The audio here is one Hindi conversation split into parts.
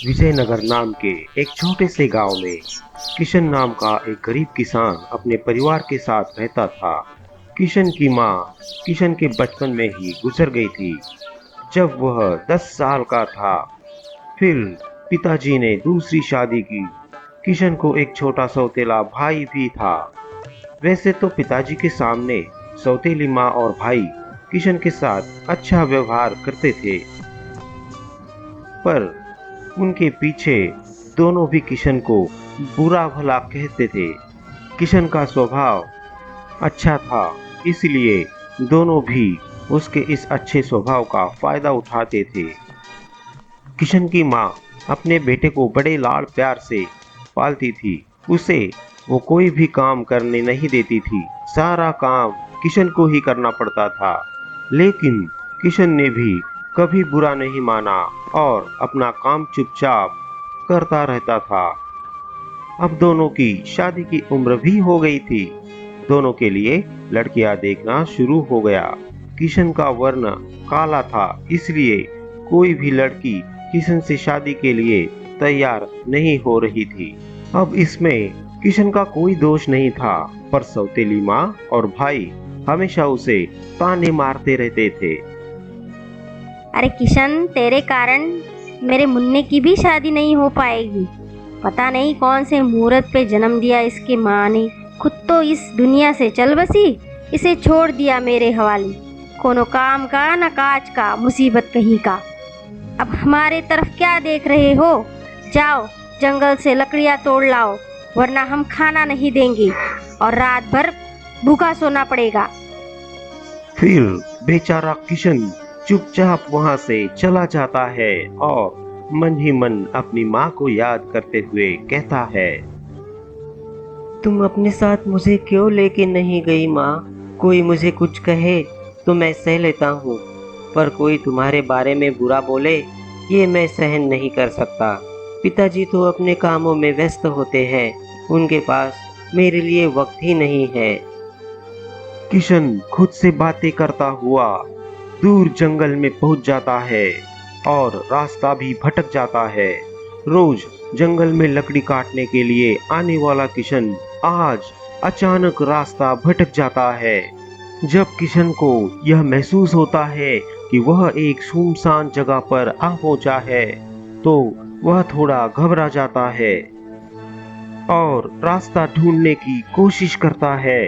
विजयनगर नाम के एक छोटे से गांव में किशन नाम का एक गरीब किसान अपने परिवार के साथ रहता था। किशन की मां किशन के बचपन में ही गुजर गई थी जब वह 10 साल का था। फिर पिताजी ने दूसरी शादी की। किशन को एक छोटा सौतेला भाई भी था। वैसे तो पिताजी के सामने सौतेली माँ और भाई किशन के साथ अच्छा व्यवहार करते थे, पर उनके पीछे दोनों भी किशन को बुरा भला कहते थे। किशन का स्वभाव अच्छा था, इसलिए दोनों भी उसके इस अच्छे स्वभाव का फायदा उठाते थे। किशन की माँ अपने बेटे को बड़े लाड़ प्यार से पालती थी। उसे वो कोई भी काम करने नहीं देती थी। सारा काम किशन को ही करना पड़ता था। लेकिन किशन ने भी कभी बुरा नहीं माना और अपना काम चुपचाप करता रहता था। अब दोनों की शादी की उम्र भी हो गई थी। दोनों के लिए लड़कियां देखना शुरू हो गया। किशन का वर्ण काला था, इसलिए कोई भी लड़की किशन से शादी के लिए तैयार नहीं हो रही थी। अब इसमें किशन का कोई दोष नहीं था, पर सौतेली माँ और भाई हमेशा उसे ताने मारते रहते थे। अरे किशन, तेरे कारण मेरे मुन्ने की भी शादी नहीं हो पाएगी। पता नहीं कौन से मुहूर्त पे जन्म दिया इसके माँ ने। खुद तो इस दुनिया से चल बसी, इसे छोड़ दिया मेरे हवाले। कोनो काम का न काज का, मुसीबत कहीं का। अब हमारे तरफ क्या देख रहे हो? जाओ जंगल से लकड़ियाँ तोड़ लाओ, वरना हम खाना नहीं देंगे और रात भर भूखा सोना पड़ेगा। फिर बेचारा किशन चुपचाप वहां से चला जाता है और मन ही मन अपनी माँ को याद करते हुए कहता है, तुम अपने साथ मुझे क्यों लेके नहीं गई माँ? कोई मुझे कुछ कहे तो मैं सह लेता हूँ, पर कोई तुम्हारे बारे में बुरा बोले ये मैं सहन नहीं कर सकता। पिताजी तो अपने कामों में व्यस्त होते हैं, उनके पास मेरे लिए वक्त ही नहीं है। किशन खुद से बातें करता हुआ दूर जंगल में पहुंच जाता है और रास्ता भी भटक जाता है। रोज जंगल में लकड़ी काटने के लिए आने वाला किशन आज अचानक रास्ता भटक जाता है। जब किशन को यह महसूस होता है कि वह एक सुनसान जगह पर आ पहुंचा है, तो वह थोड़ा घबरा जाता है और रास्ता ढूंढने की कोशिश करता है।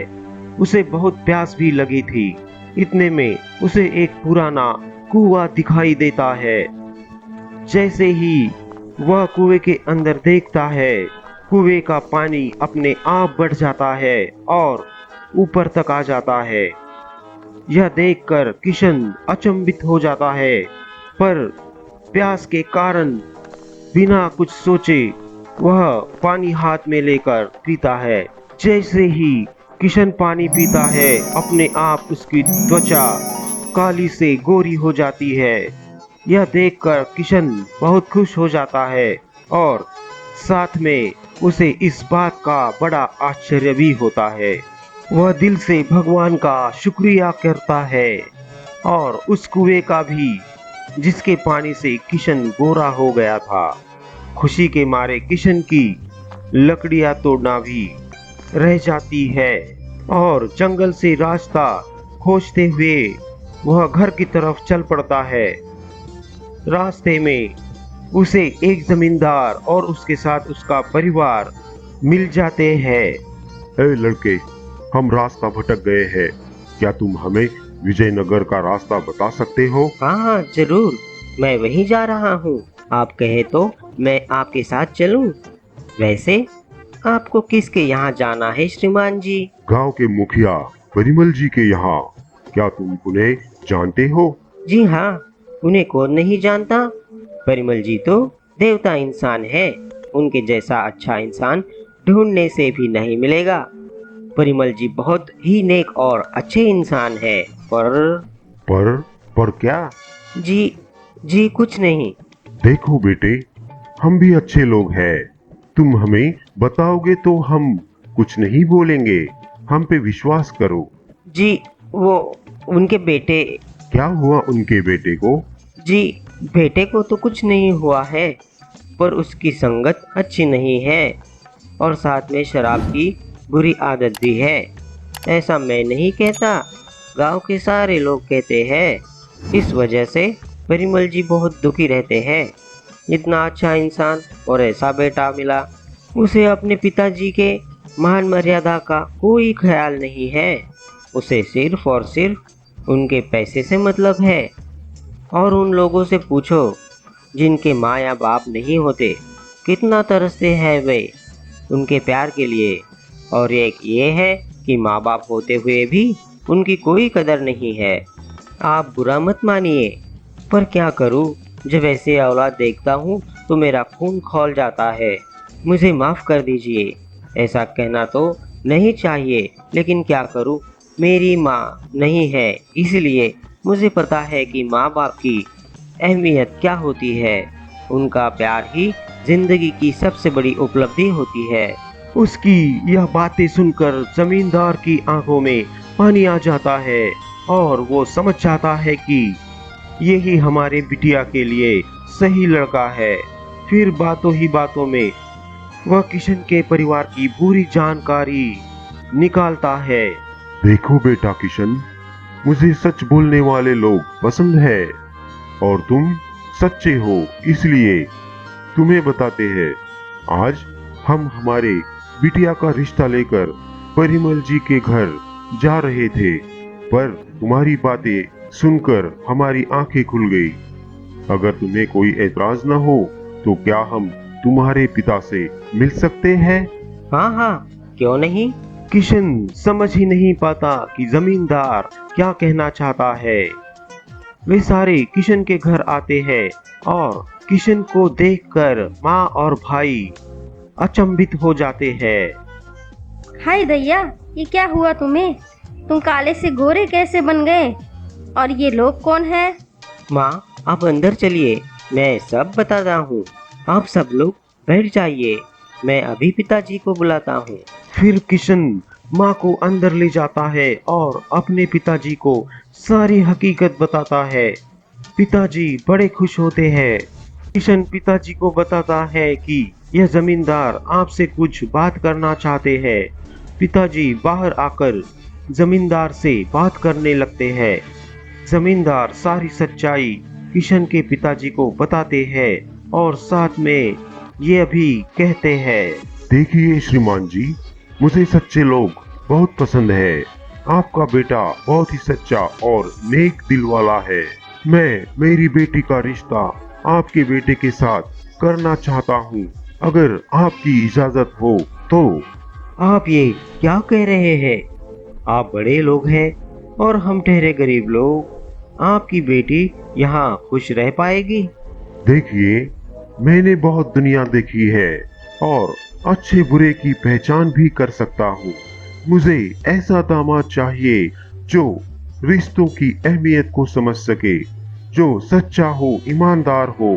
उसे बहुत प्यास भी लगी थी। इतने में उसे एक पुराना कुआं दिखाई देता है। जैसे ही वह कुएं के अंदर देखता है, कुएं का पानी अपने आप बढ़ जाता है और ऊपर तक आ जाता है। यह देखकर किशन अचंभित हो जाता है, पर प्यास के कारण बिना कुछ सोचे वह पानी हाथ में लेकर पीता है। जैसे ही किशन पानी पीता है, अपने आप उसकी त्वचा काली से गोरी हो जाती है। यह देखकर किशन बहुत खुश हो जाता है और साथ में उसे इस बात का बड़ा आश्चर्य भी होता है। वह दिल से भगवान का शुक्रिया करता है और उस कुएं का भी, जिसके पानी से किशन गोरा हो गया था। खुशी के मारे किशन की लकड़ियां तोड़ना भी रह जाती है और जंगल से रास्ता खोजते हुए वह घर की तरफ चल पड़ता है। रास्ते में उसे एक जमींदार और उसके साथ उसका परिवार मिल जाते हैं। ए लड़के, हम रास्ता भटक गए हैं। क्या तुम हमें विजयनगर का रास्ता बता सकते हो? हाँ हाँ जरूर, मैं वहीं जा रहा हूँ। आप कहे तो मैं आपके साथ चलूँ। वैसे आपको किसके यहाँ जाना है श्रीमान जी? गांव के मुखिया परिमल जी के यहाँ। क्या तुम उन्हें जानते हो? जी हाँ, उन्हें कौन नहीं जानता। परिमल जी तो देवता इंसान है। उनके जैसा अच्छा इंसान ढूंढने से भी नहीं मिलेगा। परिमल जी बहुत ही नेक और अच्छे इंसान है। पर पर क्या? जी जी कुछ नहीं। देखो बेटे, हम भी अच्छे लोग हैं। तुम हमें बताओगे तो हम कुछ नहीं बोलेंगे। हम पे विश्वास करो। जी वो उनके बेटे। क्या हुआ उनके बेटे को? जी बेटे को तो कुछ नहीं हुआ है, पर उसकी संगत अच्छी नहीं है और साथ में शराब की बुरी आदत भी है। ऐसा मैं नहीं कहता, गांव के सारे लोग कहते हैं। इस वजह से परिमल जी बहुत दुखी रहते हैं। इतना अच्छा इंसान और ऐसा बेटा मिला, उसे अपने पिताजी के मान मर्यादा का कोई ख्याल नहीं है। उसे सिर्फ और सिर्फ उनके पैसे से मतलब है। और उन लोगों से पूछो जिनके माँ या बाप नहीं होते, कितना तरसते हैं वे उनके प्यार के लिए। और एक ये है कि माँ बाप होते हुए भी उनकी कोई कदर नहीं है। आप बुरा मत मानिए, पर क्या करूँ, जब ऐसे औलाद देखता हूँ तो मेरा खून खौल जाता है। मुझे माफ़ कर दीजिए, ऐसा कहना तो नहीं चाहिए, लेकिन क्या करूँ, मेरी माँ नहीं है, इसलिए मुझे पता है कि माँ बाप की अहमियत क्या होती है। उनका प्यार ही जिंदगी की सबसे बड़ी उपलब्धि होती है। उसकी यह बातें सुनकर जमींदार की आंखों में पानी आ जाता है और वो समझ जाता है कि यही हमारे बिटिया के लिए सही लड़का है। फिर बातों ही बातों में वह किशन के परिवार की पूरी जानकारी निकालता है। देखो बेटा किशन, मुझे सच बोलने वाले लोग पसंद है और तुम सच्चे हो, इसलिए तुम्हें बताते हैं। आज हम हमारे बिटिया का रिश्ता लेकर परिमल जी के घर जा रहे थे, पर तुम्हारी बातें सुनकर हमारी आंखें खुल गई। अगर तुम्हें कोई एतराज न हो तो क्या हम तुम्हारे पिता से मिल सकते हैं? हाँ हाँ, क्यों नहीं। किशन समझ ही नहीं पाता कि जमींदार क्या कहना चाहता है। वे सारे किशन के घर आते हैं और किशन को देखकर माँ और भाई अचंभित हो जाते हैं। हाय दैया, ये क्या हुआ तुम्हें? तुम काले से गोरे कैसे बन गए? और ये लोग कौन है? माँ, आप अंदर चलिए, मैं सब बताता हूँ। आप सब लोग बैठ जाइए, मैं अभी पिताजी को बुलाता हूँ। फिर किशन माँ को अंदर ले जाता है और अपने पिताजी को सारी हकीकत बताता है। पिताजी बड़े खुश होते हैं। किशन पिताजी को बताता है कि यह जमींदार आपसे कुछ बात करना चाहते हैं। पिताजी बाहर आकर जमींदार से बात करने लगते हैं। जमींदार सारी सच्चाई किशन के पिताजी को बताते हैं और साथ में ये भी कहते हैं। देखिए श्रीमान जी, मुझे सच्चे लोग बहुत पसंद है। आपका बेटा बहुत ही सच्चा और नेक दिल वाला है। मैं मेरी बेटी का रिश्ता आपके बेटे के साथ करना चाहता हूँ, अगर आपकी इजाजत हो तो। आप ये क्या कह रहे हैं? आप बड़े लोग हैं और हम ठहरे गरीब लोग। आपकी बेटी यहाँ खुश रह पाएगी? देखिए, मैंने बहुत दुनिया देखी है और अच्छे बुरे की पहचान भी कर सकता हूँ। मुझे ऐसा दामाद चाहिए जो रिश्तों की अहमियत को समझ सके, जो सच्चा हो, ईमानदार हो,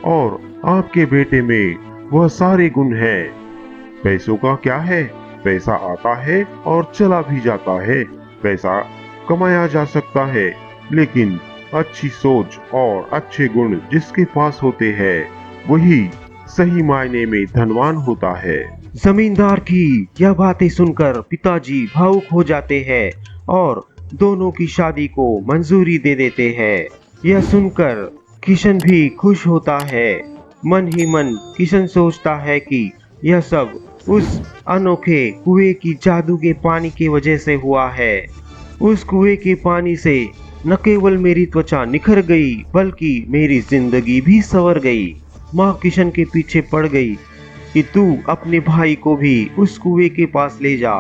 और आपके बेटे में वह सारे गुण हैं। पैसों का क्या है, पैसा आता है और चला भी जाता है। पैसा कमाया जा सकता है, लेकिन अच्छी सोच और अच्छे गुण जिसके पास होते हैं वही सही मायने में धनवान होता है। जमींदार की यह बातें सुनकर पिताजी भावुक हो जाते हैं और दोनों की शादी को मंजूरी दे देते हैं। यह सुनकर किशन भी खुश होता है। मन ही मन किशन सोचता है कि यह सब उस अनोखे कुएं की जादू के पानी की वजह से हुआ है। उस कुएं के पानी से न केवल मेरी त्वचा निखर गई, बल्कि मेरी जिंदगी भी संवर गई। माँ किशन के पीछे पड़ गई कि तू अपने भाई को भी उस कुएं के पास ले जा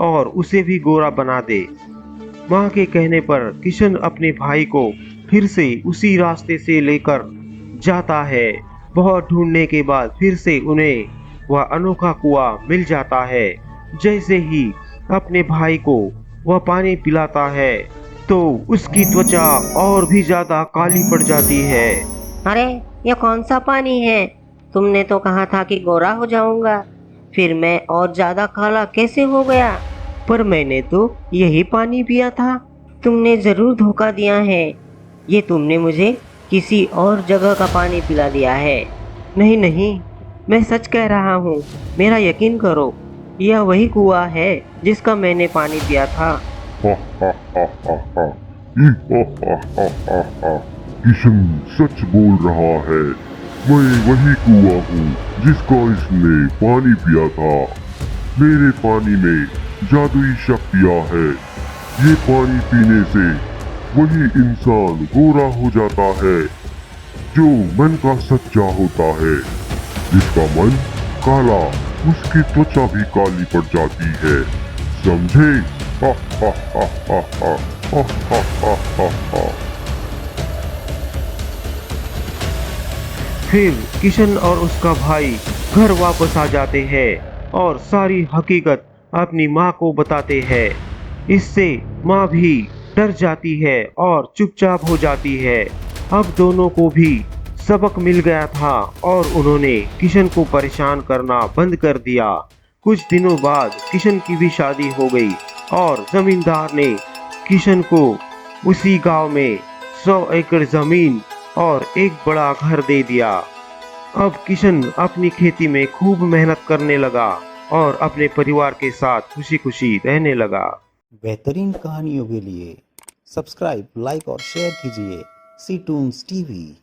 और उसे भी गोरा बना दे। माँ के कहने पर किशन अपने भाई को फिर से उसी रास्ते से लेकर जाता है। बहुत ढूंढने के बाद फिर से उन्हें वह अनोखा कुआं मिल जाता है। जैसे ही अपने भाई को वह पानी पिलाता है तो उसकी त्वचा और भी ज्यादा काली पड़ जाती है। अरे, ये कौन सा पानी है? तुमने तो कहा था कि गोरा हो जाऊंगा, फिर मैं और ज्यादा काला कैसे हो गया? पर मैंने तो यही पानी पिया था। तुमने जरूर धोखा दिया है। ये तुमने मुझे किसी और जगह का पानी पिला दिया है। नहीं नहीं, मैं सच कह रहा हूँ, मेरा यकीन करो, यह वही कुआं है जिसका मैंने पानी पिया था। हा हा हा हा हा ई हा हा हा हा हा। किशन सच बोल रहा है। मैं वही कुआं हूँ जिसका इसने पानी पिया था। मेरे पानी में जादुई शक्तियाँ है। ये पानी पीने से वही इंसान गोरा हो जाता है जो मन का सच्चा होता है। जिसका मन काला, उसकी त्वचा भी काली पड़ जाती है। समझे? हा हा हा हा हा हा हा हा हा हा। फिर किशन और उसका भाई घर वापस आ जाते हैं और सारी हकीकत अपनी माँ को बताते हैं। इससे माँ भी डर जाती है और चुपचाप हो जाती है। अब दोनों को भी सबक मिल गया था और उन्होंने किशन को परेशान करना बंद कर दिया। कुछ दिनों बाद किशन की भी शादी हो गई और जमींदार ने किशन को उसी गांव में 100 एकड़ जमीन और एक बड़ा घर दे दिया। अब किशन अपनी खेती में खूब मेहनत करने लगा और अपने परिवार के साथ खुशी खुशी रहने लगा। बेहतरीन कहानियों के लिए सब्सक्राइब, लाइक और शेयर कीजिए सी टून्स टीवी।